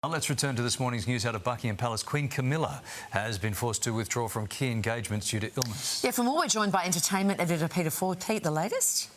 Let's return to this morning's news out of Buckingham Palace. Queen Camilla has been forced to withdraw from key engagements due to illness. Yeah, for more, we're joined by entertainment editor Peter Ford. Pete, the latest?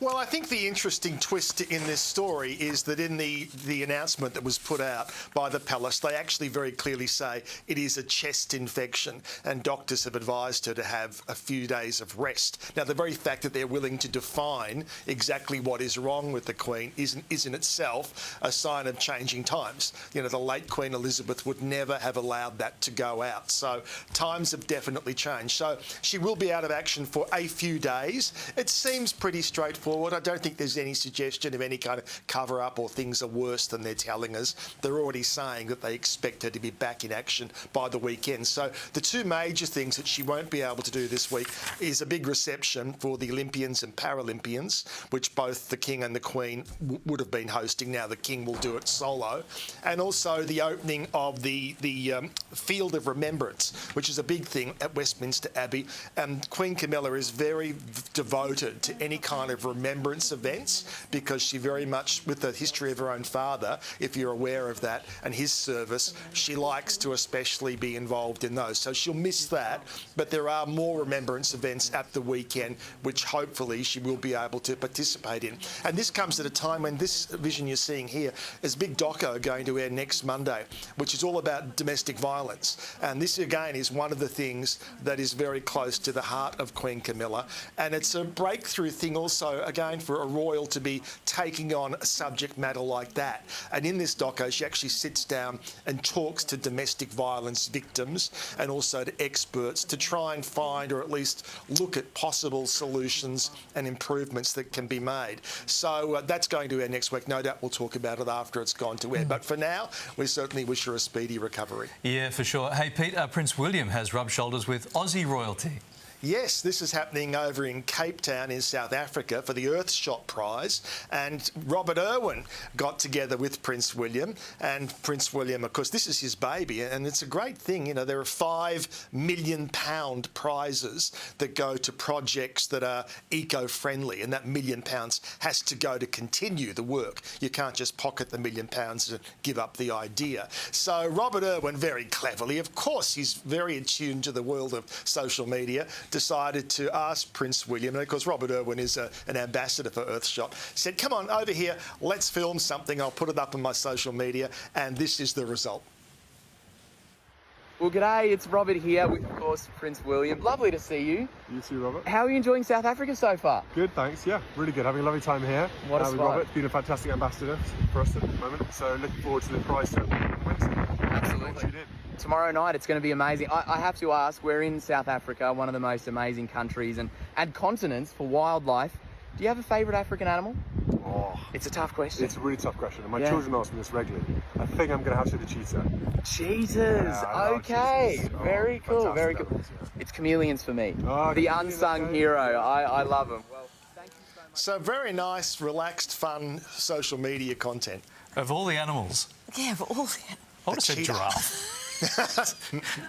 Well, I think the interesting twist in this story is that in the announcement that was put out by the palace, they actually very clearly say it is a chest infection and doctors have advised her to have a few days of rest. Now, the very fact that they're willing to define exactly what is wrong with the Queen is in itself a sign of changing times. You know, the late Queen Elizabeth would never have allowed that to go out. So times have definitely changed. So she will be out of action for a few days. It seems pretty straightforward. I don't think there's any suggestion of any kind of cover-up or things are worse than they're telling us. They're already saying that they expect her to be back in action by the weekend. So the two major things that she won't be able to do this week is a big reception for the Olympians and Paralympians, which both the King and the Queen would have been hosting. Now the King will do it solo. And also the opening of the Field of Remembrance, which is a big thing at Westminster Abbey. And Queen Camilla is very devoted to any kind of remembrance events because she very much, with the history of her own father, if you're aware of that, and his service, she likes to especially be involved in those. So she'll miss that, but there are more remembrance events at the weekend, which hopefully she will be able to participate in. And this comes at a time when this vision you're seeing here is big doco going to air next Monday, which is all about domestic violence. And this, again, is one of the things that is very close to the heart of Queen Camilla. And it's a breakthrough thing also, again, for a royal to be taking on a subject matter like that. And in this doco, she actually sits down and talks to domestic violence victims and also to experts to try and find or at least look at possible solutions and improvements that can be made. So that's going to air next week. No doubt we'll talk about it after it's gone to air. But for now, we certainly wish her a speedy recovery. Yeah, for sure. Hey, Pete, Prince William has rubbed shoulders with Aussie royalty. Yes, this is happening over in Cape Town in South Africa for the Earthshot Prize, and Robert Irwin got together with Prince William, and Prince William, of course, this is his baby, and it's a great thing. You know, there are £5 million prizes that go to projects that are eco-friendly, and that £1 million has to go to continue the work. You can't just pocket the £1 million and give up the idea. So Robert Irwin, very cleverly, of course, he's very attuned to the world of social media, decided to ask Prince William, and of course Robert Irwin is an ambassador for Earthshot, said, come on over here, let's film something, I'll put it up on my social media, and this is the result. Well, g'day, it's Robert here with, of course, Prince William. Lovely to see you. You too, Robert. How are you enjoying South Africa so far? Good, thanks. Yeah, really good. Having a lovely time here. What a with spot. Robert, been a fantastic ambassador for us at the moment, so looking forward to the prize ceremony. Absolutely. Tomorrow night, it's going to be amazing. I have to ask, we're in South Africa, one of the most amazing countries and continents for wildlife. Do you have a favourite African animal? Oh, it's a tough question. It's a really tough question, and my children ask me this regularly. I think I'm going to have to say the cheetah. Cheetahs, Yeah, okay. cheetahs. Oh, Very cool, fantastic very cool. animals, yeah. It's chameleons for me. Oh, the chameleons, unsung okay. hero. I love them. Well, thank you so much. So very nice, relaxed, fun social media content. Of all the animals, Yeah, but all... I would have said cheetah. giraffe.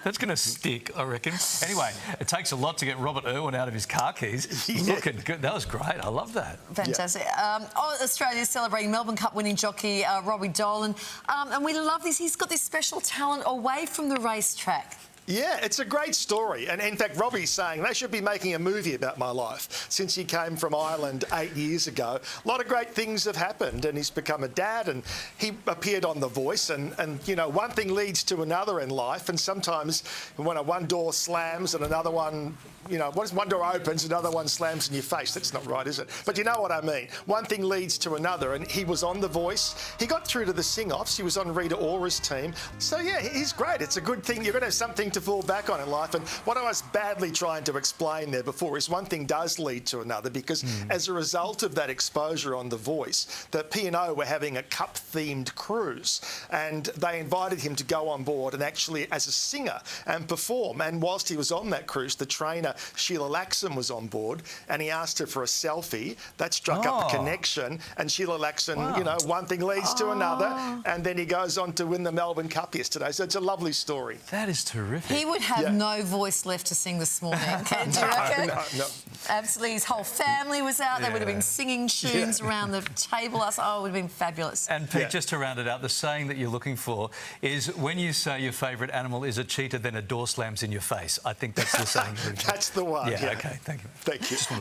That's going to stick, I reckon. Anyway, it takes a lot to get Robert Irwin out of his car keys. Yeah. Looking good. That was great. I love that. Fantastic. Australia's celebrating Melbourne Cup winning jockey Robbie Dolan. And we love this. He's got this special talent away from the racetrack. Yeah, it's a great story. And in fact, Robbie's saying they should be making a movie about my life. Since he came from Ireland 8 years ago, a lot of great things have happened, and he's become a dad, and he appeared on The Voice, and you know, one thing leads to another in life, and sometimes when one door slams and another one, you know, one door opens, another one slams in your face. That's not right, is it? But you know what I mean. One thing leads to another, and he was on The Voice. He got through to the sing-offs. He was on Rita Ora's team. So, yeah, he's great. It's a good thing. You're going to have something to fall back on in life. And what I was badly trying to explain there before is one thing does lead to another, because as a result of that exposure on The Voice, the P&O were having a cup-themed cruise, and they invited him to go on board and actually as a singer and perform. And whilst he was on that cruise, the trainer Sheila Laxon was on board, and he asked her for a selfie. That struck up a connection, and Sheila Laxon, you know, one thing leads to another, and then he goes on to win the Melbourne Cup yesterday. So it's a lovely story. That is terrific. He would have no voice left to sing this morning. Do you reckon? No. Absolutely. His whole family was out. They would have been singing tunes around the table. It would have been fabulous. And Pete, just to round it out, the saying that you're looking for is when you say your favourite animal is a cheetah, then a door slams in your face. I think that's the saying. That's the one. Yeah, OK, thank you. Thank you.